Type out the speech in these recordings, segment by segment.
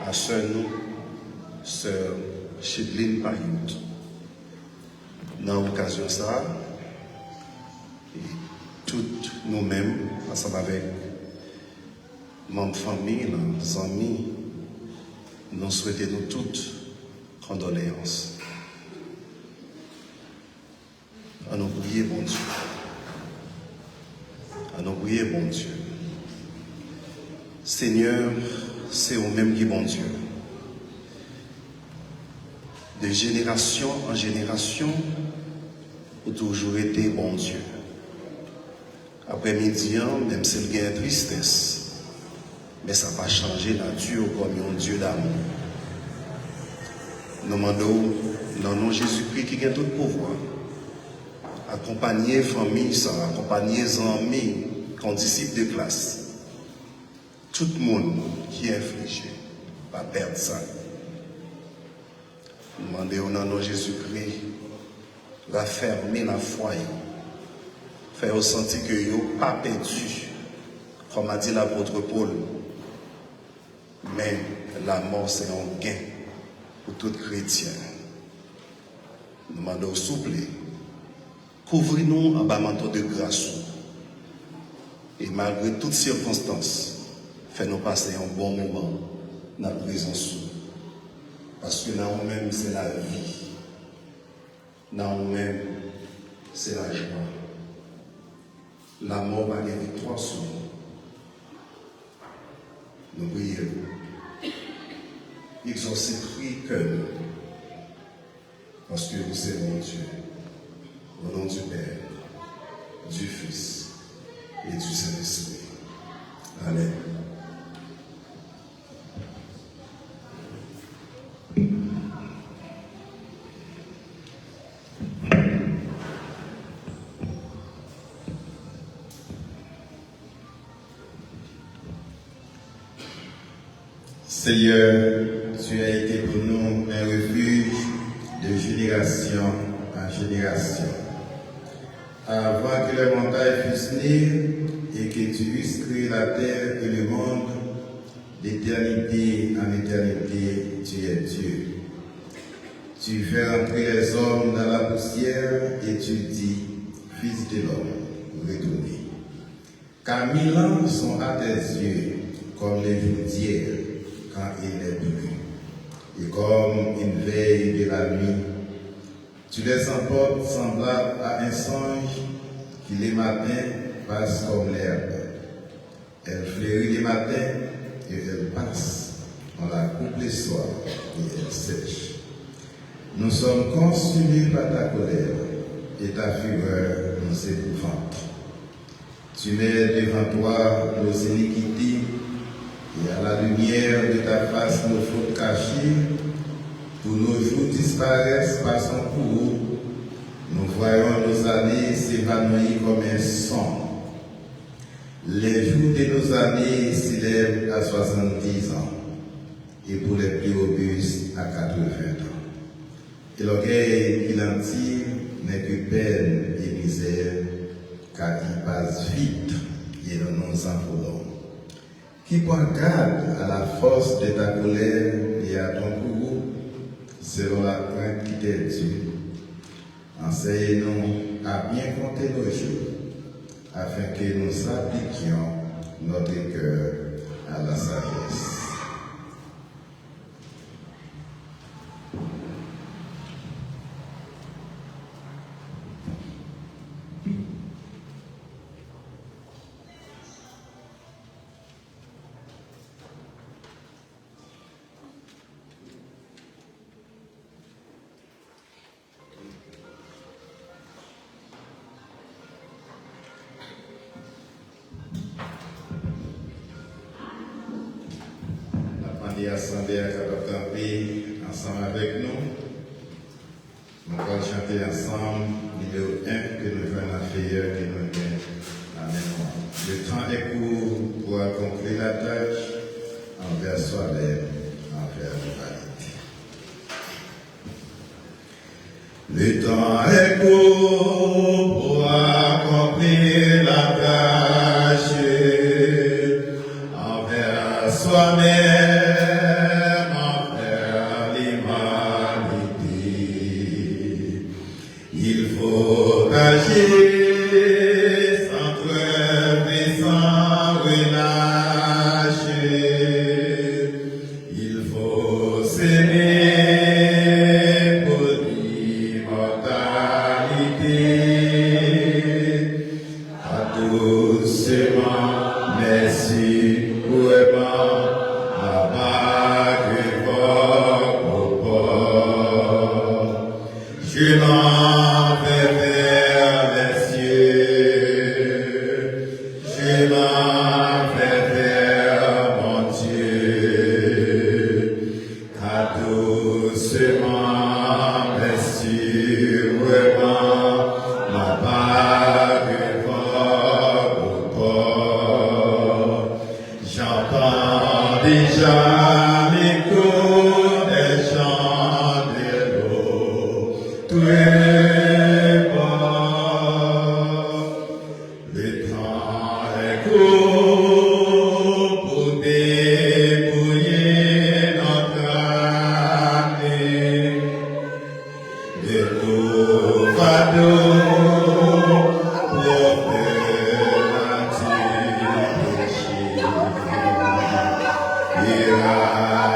à sœur nous, sœur Chidline Payout. Dans l'occasion ça, toutes nous-mêmes, ensemble avec membres de famille, nos amis, nous souhaitons nous toutes condoléances. À nous prier, bon Dieu. À nous prier, bon Dieu. Seigneur, c'est vous-même qui est bon Dieu. De génération en génération, vous toujours été bon Dieu. Après-midi, même s'il y a une tristesse, mais ça va changer la nature comme un Dieu d'amour. Nous demandons, dans le nom de Jésus-Christ qui a tout le pouvoir, accompagner famille, accompagner les amis, disciples de classe. Tout le monde qui est infligé va perdre ça. Nous demandons au nom de Jésus-Christ, raffermir la foi, faire ressentir que vous n'avez pas perdu, comme a dit l'apôtre Paul. Mais la mort, c'est un gain pour tout chrétien. Nous demandons souple, couvrez-nous en bas manteau de grâce. Et malgré toutes circonstances, faites-nous passer un bon moment dans la présence. Parce que dans nous-mêmes, c'est la vie. Dans nous-mêmes, c'est la joie. La mort va gagner victoire sur nous. Nous prions. Exaucez cri que nous. Parce que vous êtes mon Dieu. Au nom du Père, du Fils et du Saint-Esprit. Amen. Seigneur, tu as été pour nous un refuge de génération en génération. Avant que les montagnes fussent nées et que tu eusses créé la terre et le monde, d'éternité en éternité, tu es Dieu. Tu fais entrer les hommes dans la poussière et tu dis, Fils de l'homme, retournez. Car 1000 ans sont à tes yeux comme les jours d'hier, quand il n'est plus. Et comme une veille de la nuit, tu les emportes semblables à un songe qui les matins passe comme l'herbe. Elle fleurit les matins et elle passe. On la coupe les soirs et elle sèche. Nous sommes consumés par ta colère et ta fureur nous épouvante. Tu mets devant toi nos iniquités et à la lumière de ta face nos fautes cachées. Tous nos jours disparaissent par son courroux. Nous voyons nos années s'évanouir comme un son. Les jours de nos années s'élèvent à 70 ans et pour les plus robustes à 80 ans. Et l'orgueil qui l'en tire n'est que peine et misère, car il passe vite et nous nous envolons. Qui prend garde à la force de ta colère et à ton courroux, selon la crainte qui t'est due. Enseigne-nous à bien compter nos jours, afin que nous appliquions notre cœur à la sagesse. Assemblée à camper ensemble avec nous. Nous allons chanter ensemble numéro 1 que nous faisons la fayeur que nous gagnons la mémoire. Le temps est court pour accomplir la tâche envers soi-même, envers l'humanité. Le temps est court pour accomplir la tâche envers soi-même. s'aimer pour l'immortalité. Doucement, merci vraiment, à je m'en vais vers les cieux, je m'en vais vers mon Dieu, car doucement, merci vraiment, ma bague j'entends déjà l'écho des chants de l'eau, tout est bon. Le temps est court pour dépouiller notre année de nos fardeaux pour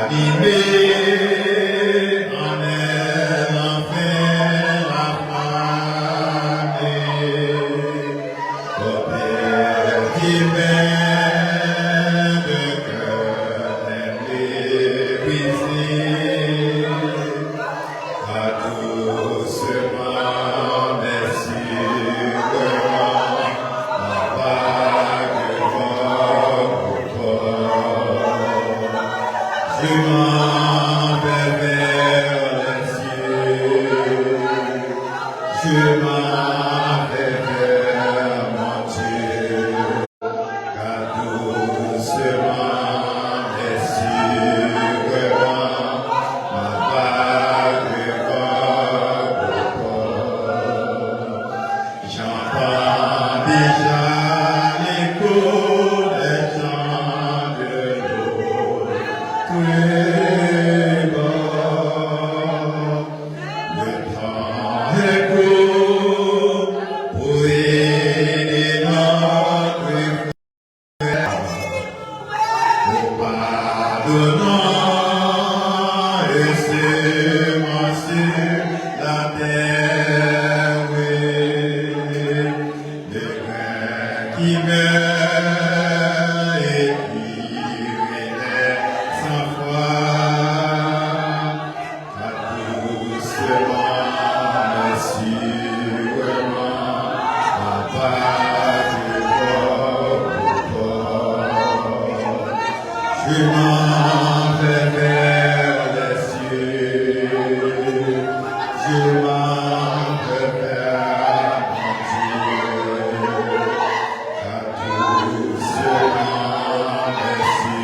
animé en elle enfin la flamme, au Père divin de cœur brisé, à doucement merci vraiment, ma bague je m'en vais vers les cieux, je m'en vais vers mon Dieu, car doucement merci vraiment, ma bague j'entends déjà l'écho des chants de l'eau. Le temps est court pour aider notre frère, nous pardonnons et semencer la terre, le grain qui meurt et qui renaît sans foi. Merci vraiment, Papa du je m'en vais vers les cieux, je m'en vais vers mon Dieu, car doucement, merci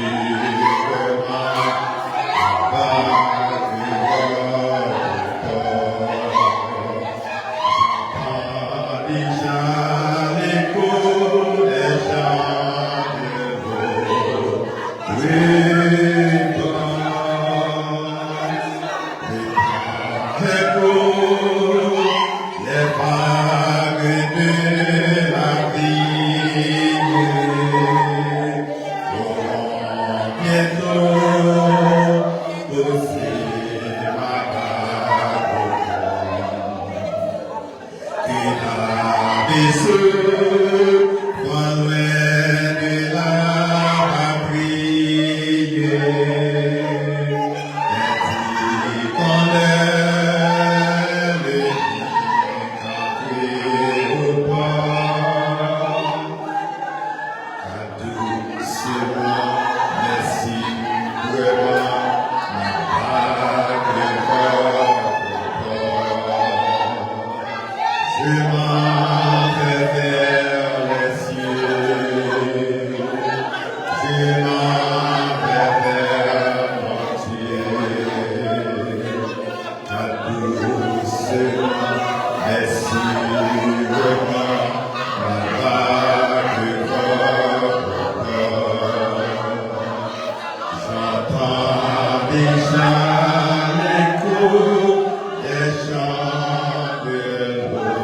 vraiment, Papa du déjà l'écho des chants de l'eau. Les vagues de la vie auront bientôt poussé ma bague. Loin de la prière, quand le au port, car doucement, merci, vraiment, ma bague je m'en vais vers les cieux, je m'en vais vers mon Dieu, car doucement, merci vraiment, ma bague j'entends déjà l'écho des chants de l'eau.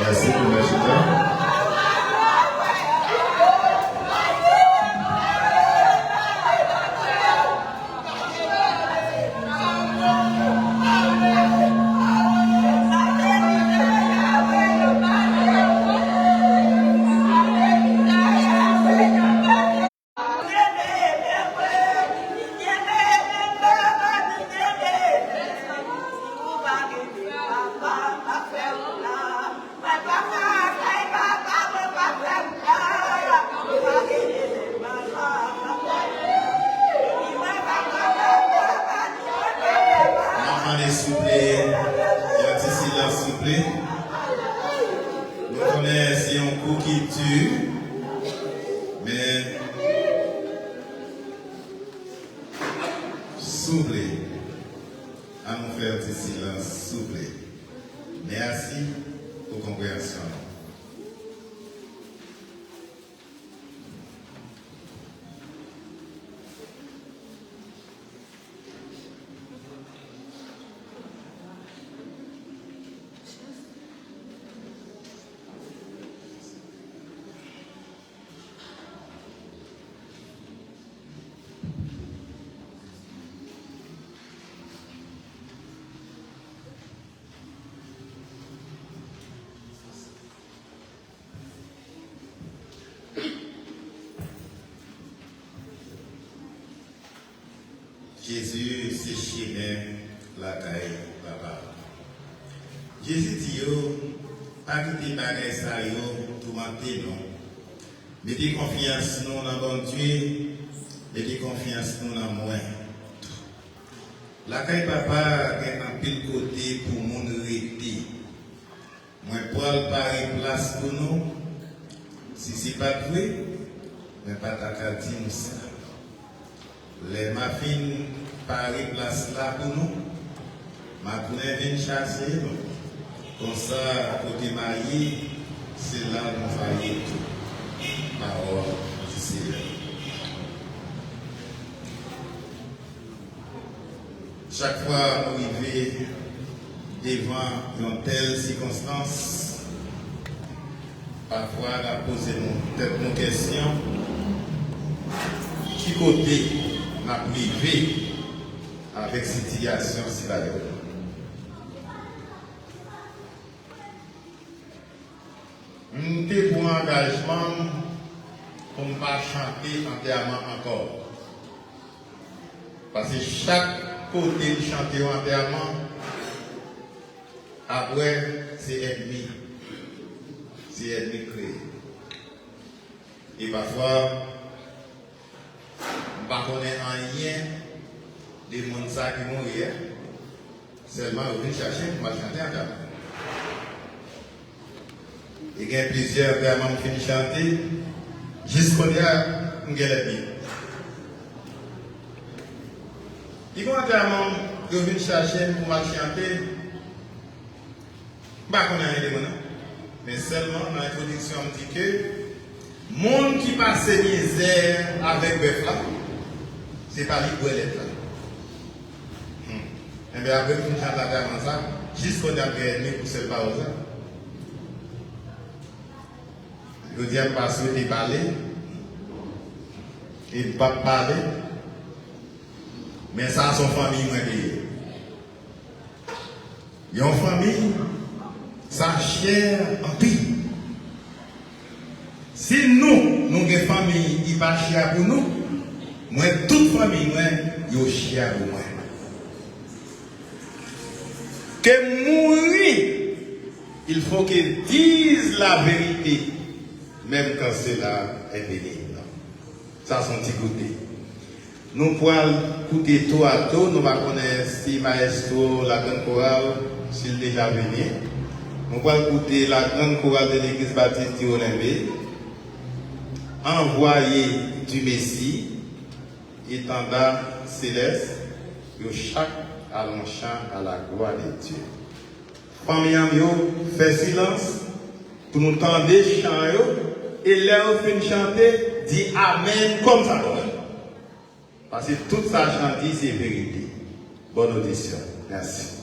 Merci pour le chita. souffler. Nous connaissons un coup qui tue, mais soufflez. À nous faire du silence, soufflez. Merci pour la compréhension. Jésus s'est chiné la caille, papa. Jésus dit, pas quitter bagay ça, tourmenter non. Mettez confiance nous dans bon Dieu, mettez confiance nous dans moi. La caille, papa, a un pile côté pour mon rété. Moi, Paul, pareil place pour nous. Si c'est pas vrai, mais pas ta carte, nous ça. Les mafines Paris place là pour nous. Ma tournée vient chasser nous. Comme ça, côté marié, c'est là qu'on va y tout. Parole du Seigneur. Chaque fois nous arrivons devant une telle circonstance, parfois nous posons nos questions. Qui côté m'a privé avec cette situation si la nous avons pour engagement pour ne pas chanter entièrement encore. Parce que chaque côté de chanter entièrement, après, c'est ennemi. C'est ennemi créé. Et parfois, on ne connaît rien des gens qui mourent. Seulement, on vient chercher pour chanter entièrement. Il y a plusieurs diamants qui finissent chanter. Jusqu'au dia, on gagne bien. Il y a un diamant qui vient chercher pour chanter. Je ne sais pas, mais seulement dans l'introduction, on dit que le monde qui passe misère avec bœuf là, ce n'est pas lui qui est là. Et bien après, on chante la diamant ça, jusqu'au dia, on pour se parler. Le diable pas souhaité parler, il ne peut pas parler, mais ça, son famille m'a dit. Il y a une famille, ça chair en pire. Si nous avons une famille qui n'est pas chère pour nous, moi, toute famille, moi, est chère pour moi. Que mourir, il faut qu'il dise la vérité. Même quand cela est béni. Ça, c'est un petit côté. Nous pouvons écouter tout à tout. Nous ne connaissons pas si Maestro, la grande chorale, s'il est déjà venu. Nous pouvons écouter la grande chorale de l'église baptiste de Olympe. Envoyé du Messie, étendard céleste, que chaque allons chant à la gloire de Dieu. Famille amio, fait silence pour nous tendre chant. Et là, on fait chanter, dit Amen comme ça. Parce que tout ça chanté, c'est vérité. Bonne audition. Merci.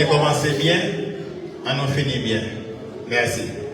c'est commencé bien, on en finit bien. Merci.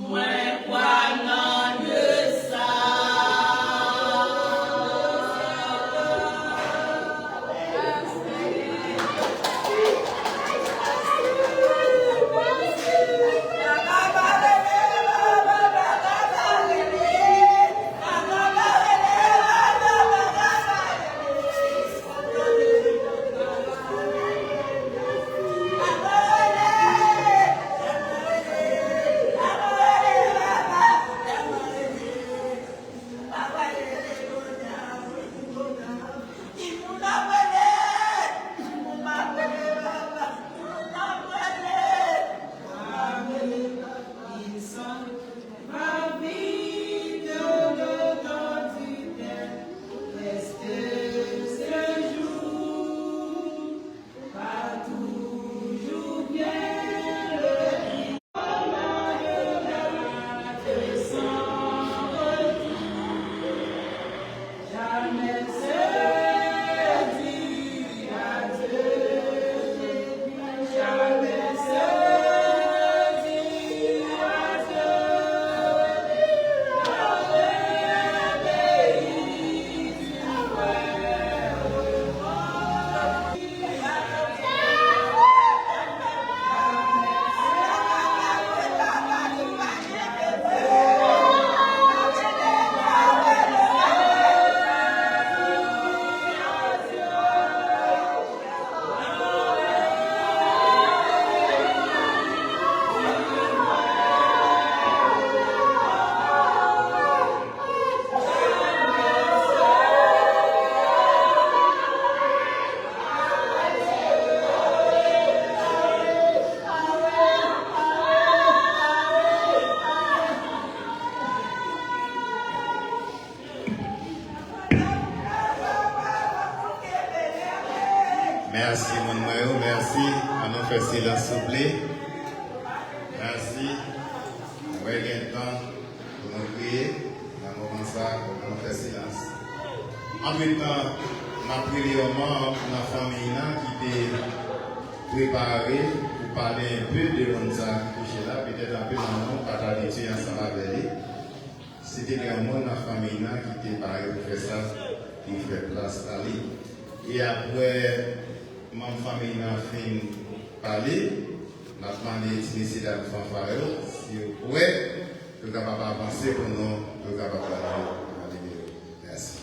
Moi fait silence, s'il vous plaît. Merci. On va gagner le temps pour nous prier. Dans le moment ça, on va faire silence. En même temps, ma prière pour la famille qui était préparée pour parler un peu de l'onza qui est là, peut-être un peu dans le monde, partager ensemble avec lui. C'était vraiment la famille qui était préparée pour faire ça, qui fait place à lui. Et après, ma famille a fini de parler, on a demandé d'initier la fanfare, si vous pouvez, nous sommes capables d'avancer pour nous, nous sommes capables d'aller. Merci.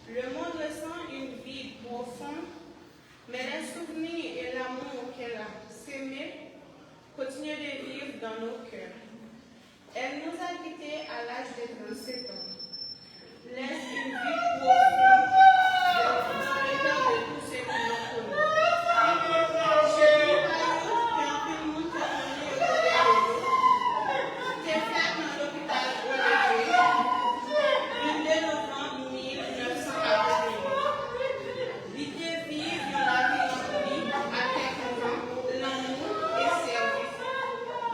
Le monde ressent une vie profonde, mais les souvenirs et l'amour qu'elle a sémé continuent de vivre dans nos cœurs. Elle nous a quittés à l'âge de 37 ans. Laisse une vie profonde dans le cœur de tous ceux qui l'ont connue. Je n'ai pas eu qu'un peu de monde te connaît au côté de tes frères dans l'hôpital au le 2 novembre 1981. L'idée vive dans la vie remplie à tes courants, l'amour et service.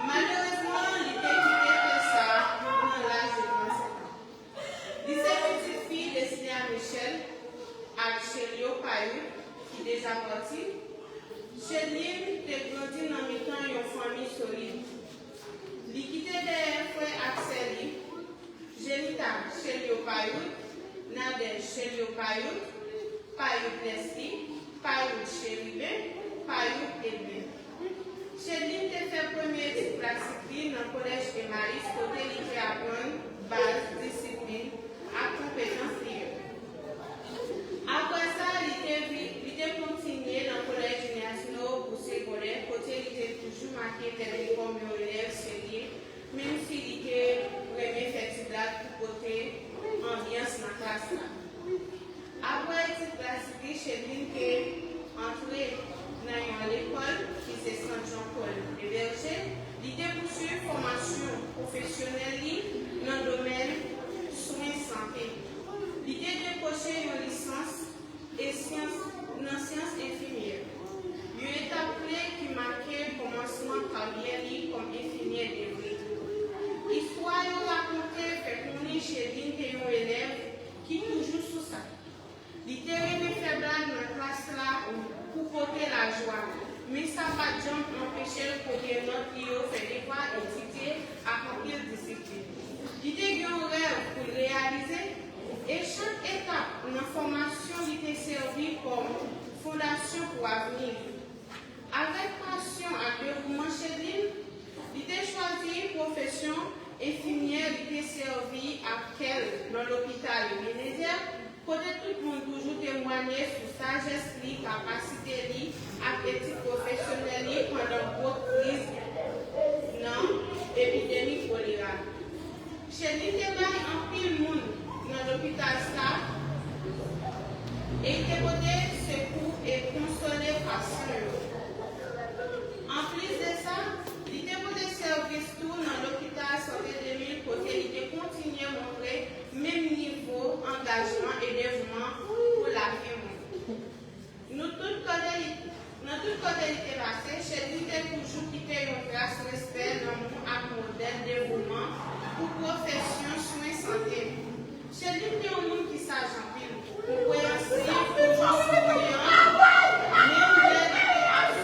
Malheureusement, l'idée quittait ça dans l'âge de 27 ans. L'idée petite fille destinée à Michel, à Chelio Payou, qui est déjà parti. Chéline te grandi dans le temps d'une famille solide. L'équité des frères Axeli, Jenita Chelio Payou, Nadel Chelio Payou, Payou Leslie, Payou Chéribe, Payou Edwin. Chéline te fait première étude pratique dans le collège de Maris, côté il fait apprendre base, discipline, à compétences liées. Après ça, il était continué dans le collège national pour secondaire, côté il était toujours marqué tel comme élève sérieux, même s'il était premier festival pour côté ambiance dans la classe. Après cette classique, Chéline est entrée dans l'école qui c'est Saint-Jean-Paul et Berger, il était poursuivre formation professionnelle dans le domaine soins santé. L'idée de décrocher une licence et sciences infirmières. Il est appelé qui marquait le commencement de carrière comme infirmière de vie. L'histoire racontée fait connaître chez l'une de nos élèves qui toujours sous ça. L'idée de faire blague dans la classe là pour porter la joie. Mais ça va jamais empêcher le côté notre qui fait des fois étudier à remplir discipline. L'idée d'un rêve pour réaliser. Et chaque étape de la formation était servie comme fondation pour l'avenir. Avec passion à déroulement chez lui, il était choisi une profession infirmière, il était servi à quel dans l'hôpital de Ménésia. Peut-être tout le monde toujours témoigner sur sagesse, capacité, à éthique professionnelle pendant votre crise, non, épidémie choléra. Chez lui, il y a un pile monde dans l'hôpital Star et il était côté secours et consolé patient. En plus de ça, il était côté service tout dans l'hôpital Santé 2000 côté il était continué à montrer même niveau engagement et dévouement pour la vie. Nous tous côté il était passé, chez lui il était toujours quitté une grâce, respect, l'amour, à modèle, dévouement pour profession, soins, santé. Chez lui, il y a un monde qui s'agit en pile. Vous pouvez essayer, toujours souriant, mais vous êtes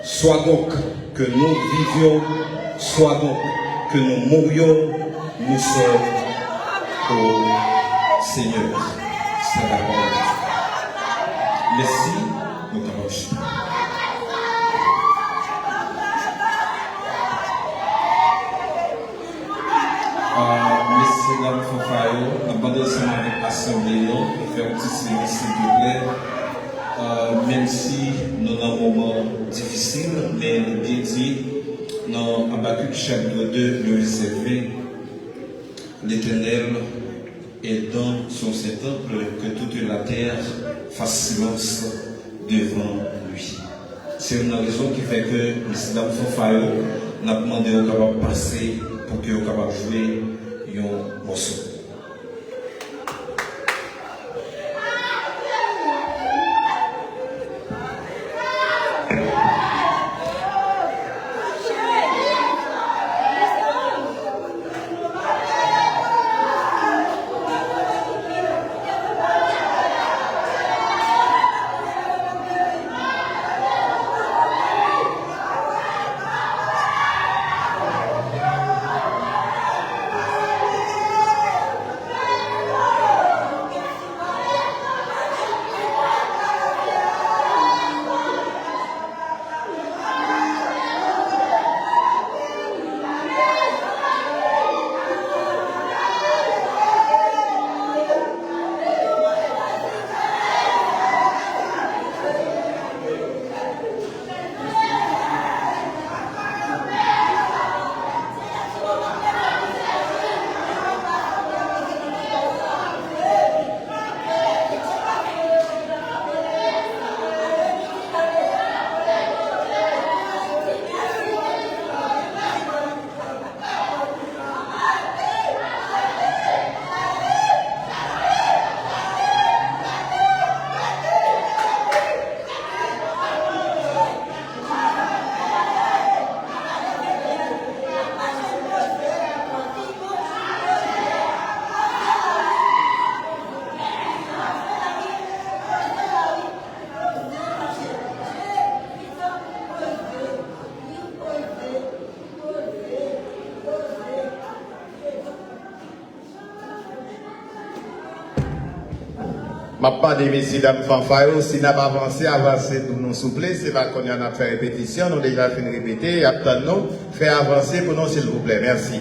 Soit donc que nous vivions, soit donc que nous mourions, nous sommes au Seigneur. C'est la parole. Merci, nous t'avons. Merci, Mme Fofayo. Nous demandons ensemble avec l'Assemblée de faire un petit silence, s'il vous plaît. Même si nous avons un moment difficile, mais nous bien dit, dans Habakkuk chapitre 2, le verset 20, l'Éternel est dans son Saint-Temple, que toute la terre fasse silence devant lui. C'est une raison qui fait que Mme Fofayo n'a demandé au capable de passer pour qu'il soit capable de jouer un morceau. Ma pas de messieurs, dames, fanfares, si n'a pas avancé pour nous soupler, c'est pas qu'on y en a fait répétition, nous déjà fait répéter, attendons, faire avancer pour nous, s'il vous plaît. Merci.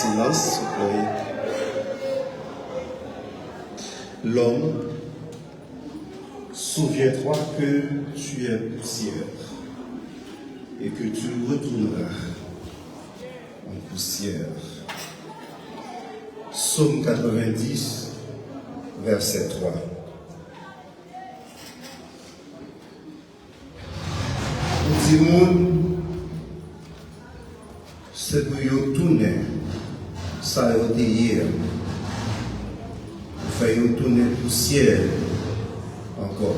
silence, s'il vous plaît. L'homme, souviens-toi que tu es poussière et que tu retourneras en poussière. Psaume 90, verset 3. Dis-moi, c'est pour y tourner, ça a été hier. Pour faire y tourner poussière encore.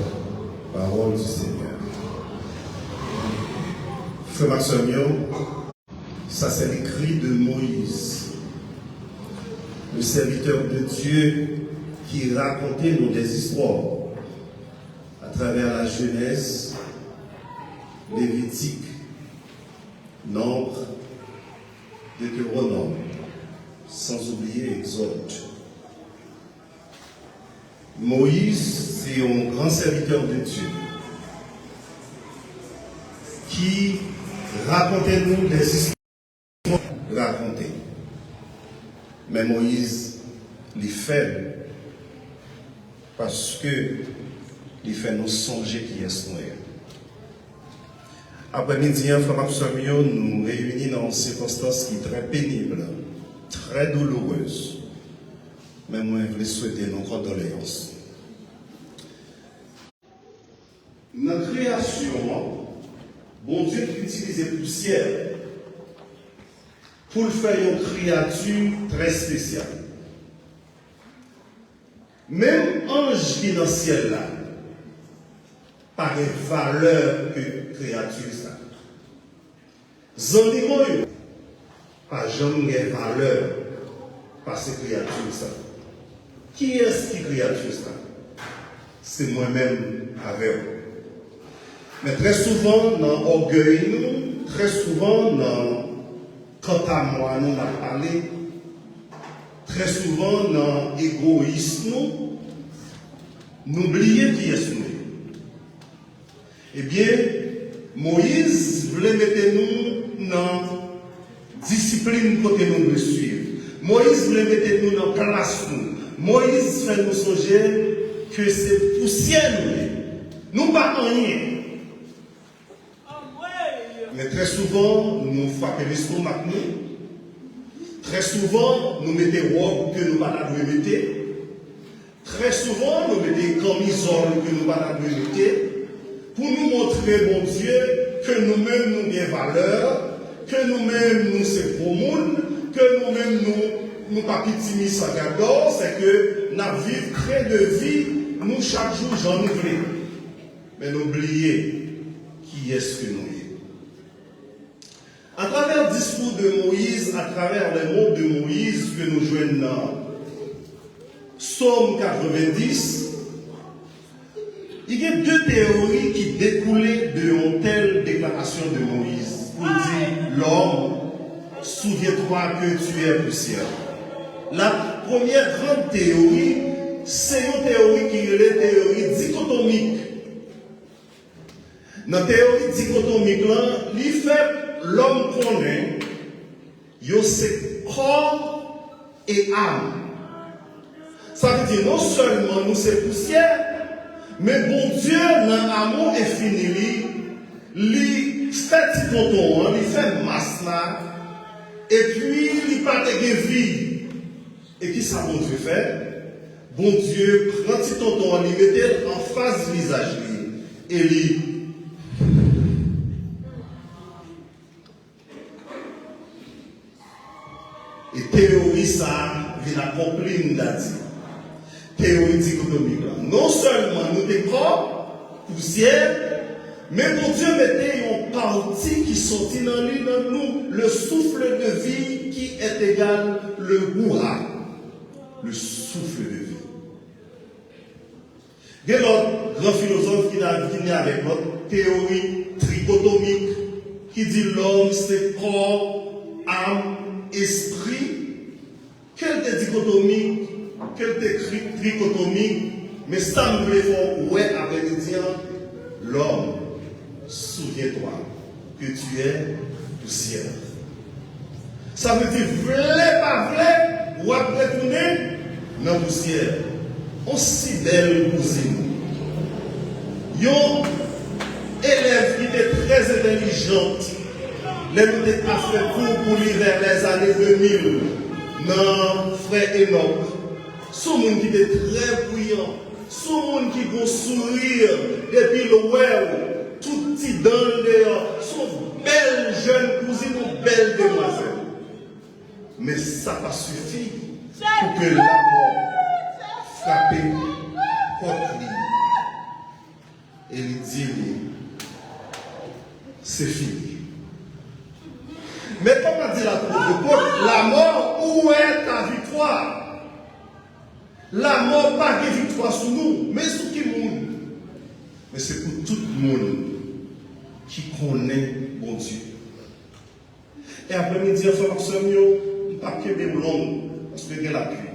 Parole du Seigneur. Frère Maximien, ça c'est l'écrit de Moïse, le serviteur de Dieu qui racontait nos des histoires à travers la Genèse, Lévitique, Nombre, Deutéronome, sans oublier Exode. Moïse, c'est un grand serviteur de Dieu qui racontait nous des histoires racontées. Mais Moïse, les fait parce que il fait nous songer qui est son. Après-midi, frère Maximien, nous réunissons dans une circonstance qui est très pénible, très douloureuse. Mais moi, je voulais souhaiter nos condoléances. Dans la création, bon Dieu utilisait poussière pour faire une créature très spéciale. Même ange qui est dans le ciel là, par une valeur que créature ça. Zandimo, pas jamais une valeur par ces créatures ça. Qui est-ce qui créature ça? C'est moi-même avec vous. Mais très souvent, dans l'orgueil, nous, très souvent, dans quant à moi, nous avons parlé, très souvent, dans l'égoïsme, nous oublions qui est nous. Eh bien, Moïse voulait mettre nous dans la discipline côté nous de suivre. Moïse voulait mettre nous dans la classe. Moïse fait nous songer que c'est poussière nous. Nous pas rien. Mais très souvent, nous frappons l'estomac nous. Très souvent, nous mettons robe que nous ne pas mettre. Très souvent, nous mettons camisole que nous ne pas mettre. Pour nous montrer, bon Dieu, que nous-mêmes nous avons valeur, que nous-mêmes nous sommes pour monde, que nous-mêmes nous pas petits ça j'adore, c'est que nous vivons très de vie, nous chaque jour j'en oublie. Mais n'oubliez qui est-ce que nous sommes. À travers le discours de Moïse, à travers les mots de Moïse que nous jouons dans Psaume 90, il y a deux théories qui découlaient de une telle déclaration de Moïse. Pour dire, l'homme, souviens-toi que tu es poussière. La première grande théorie, c'est une théorie qui est la théorie dichotomique. Dans la théorie dichotomique, il fait l'homme connaît, c'est corps et âme. Ça veut dire non seulement nous c'est poussière, mais bon Dieu, dans l'amour infini, il fait petit tonton, il fait masse là, et puis il part de vie. Et qui ça bon Dieu fait? Bon Dieu prend petit tonton, il met en face du visage, et il. Et théorie ça, vient accomplir une date. Théorie dichotomique. Non seulement nous des corps, poussière, mais mon Dieu mettait une partie qui sortit dans nous, le souffle de vie qui est égal le goura, le souffle de vie. Il y a l'autre grand philosophe qui a fini avec notre théorie trichotomique qui dit l'homme c'est corps, âme, esprit. Quelle dichotomie, quelle trichotomie, mais ça me plaît fort, ouais, avec le dire, l'homme, souviens-toi que tu es poussière. Ça veut dire, vle pas vle, ou après retourner dans la poussière. On si belle cousine. Yon élève qui était très intelligente, les nous fait cours pour lui vers les années 2000, non, frère Enoch. Son monde qui était très brillant, son monde qui a un sourire, depuis le web, tout petit dans le dehors, son belle jeune cousine ou belle demoiselle. Mais ça n'a pas suffi pour que la mort frappe contre lui. Et il dit, c'est fini. Mais comme a dit la mort, où est ta victoire? La mort pas de victoire sur nous, mais sur qui monde? Mais c'est pour tout le monde qui connaît bon Dieu. Et après-midi, frère Maxime, il n'y a pas que des longues, parce qu'il y a la pluie.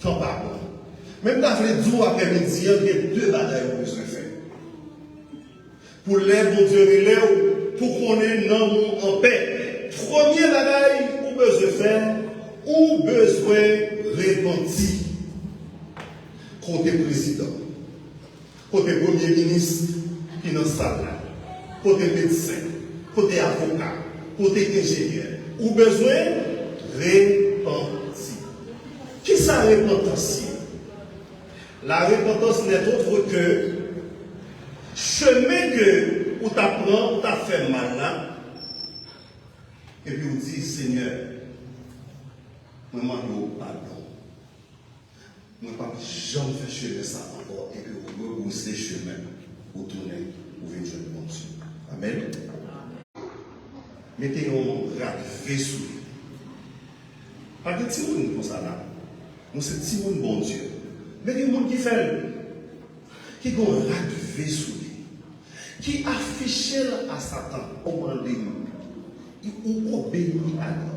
Tant pas bon. Même dans les jours après-midi, il y a deux batailles pour se faire. Pour les bon Dieu, pour qu'on ait en paix. Premier bataille pour besoin faire, ou besoin repentir. Côté président, côté premier ministre qui est dans la salle, côté médecin, côté avocat, côté ingénieur, ou besoin repentir. Qui ça repentance? La repentance n'est autre que chemin que où t'apprends, où t'as fait mal là, et puis on dit Seigneur, moi je pardon. Moi pas jamais fait chemin ça encore, et puis vous rebrousser chemin, vous tournez, vous venez jouer bon Dieu. Amen. Mettez un rat vaisseau. Pas de petit monde comme ça là. Nous c'est petit monde bon Dieu. Mais il y a des gens qui fait, qui ont un rat vaisseau, qui affiche à Satan, commandez-nous, ou obéit à lui.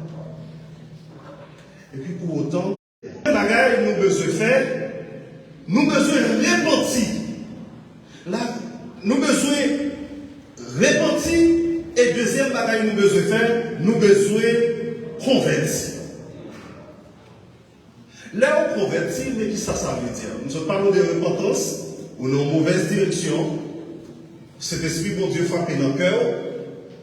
Et puis pour autant, nous avons besoin de faire, nous avons besoin de repentir. Là, nous avons besoin de repentir, et deuxième bagaille nous avons besoin de faire, nous avons besoin de convertir. Là, on convertit, mais qui ça veut dire? Nous parlons de repentance, ou dans une mauvaise direction. Cet esprit, bon Dieu, frappé dans le cœur,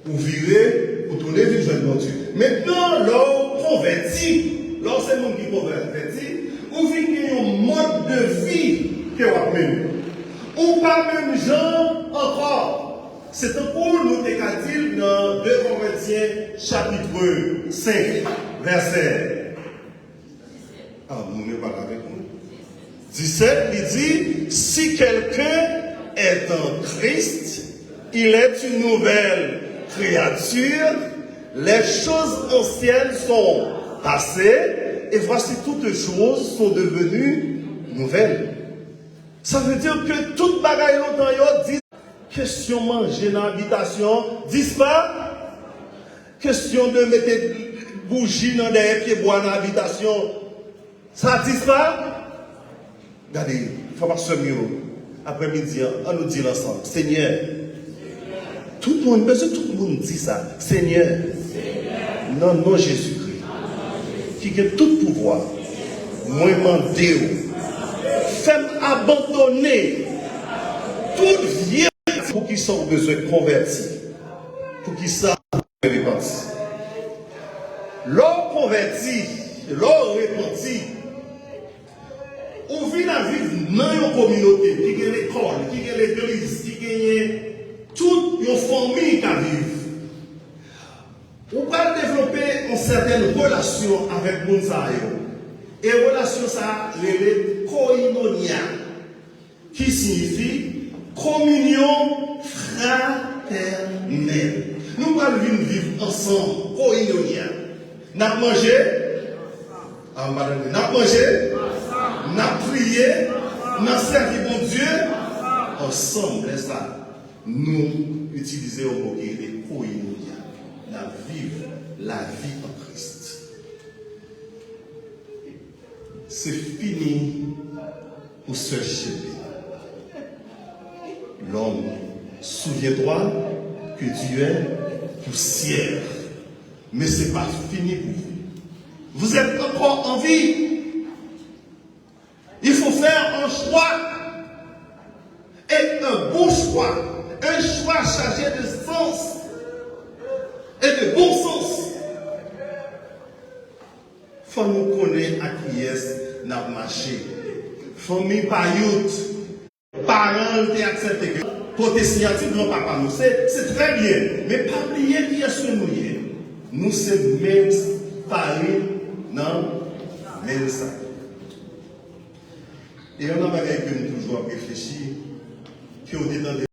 ou virer, ou tourner vers le jeune bon Dieu. Maintenant, l'on convertit, lorsque c'est le monde qui convertit, ou vivre un mode de vie que vous avez. Ou pas même gens encore. C'est un pour nous décadil dans 2 Corinthiens, chapitre 5, verset. Ah, nous ne parlons pas avec nous. 17, il dit, si quelqu'un est en Christ, il est une nouvelle créature, les choses anciennes sont passées, et voici toutes choses sont devenues nouvelles. Ça veut dire que toute bagaille longtemps, dit, question manger dans l'habitation, disent pas, question de mettre bougie dans des pieds bois dans l'habitation, ça dit pas? Regardez, il faut pas se mieux. Après-midi, on nous dit ensemble, Seigneur. Tout le monde, parce que tout le monde dit ça. Seigneur. Non, non, Jésus-Christ. Qui a tout pouvoir. Moi, mandé. Fais-moi abandonner toute vieille pour qu'ils soient besoin de convertir. Pour qu'ils soient repentis. L'or converti, l'or repenti. On vit la vie dans une communauté, qui a l'école, qui a l'église, qui a toute une famille qui vit. On va développer une certaine relation avec Mounsaïo. Et relation ça, c'est koinonia, qui signifie communion fraternelle. Nous allons vivre ensemble, koinonia. Nous avons mangé, nous avons mangé, nous avons prié, nous avons servi mon Dieu, ensemble, ça, nous utilisons le mot qui est koinonia. Nous vivons la vie en Christ. C'est fini pour se jeter. L'homme, souviens-toi que tu es poussière. Mais ce n'est pas fini pour vous. Vous êtes encore en vie. Il faut faire un choix. Et un bon choix. Un choix chargé de sens et de bon sens. Il faut nous connaître à qui est notre marché. Famille payoute, parents qui acceptent que côté signature grand-papa nous, c'est très bien. Mais pas oublier qui est ce que nous sommes. Nous sommes même parés dans même ça. Et on a que nous toujours réfléchir, qui au dedans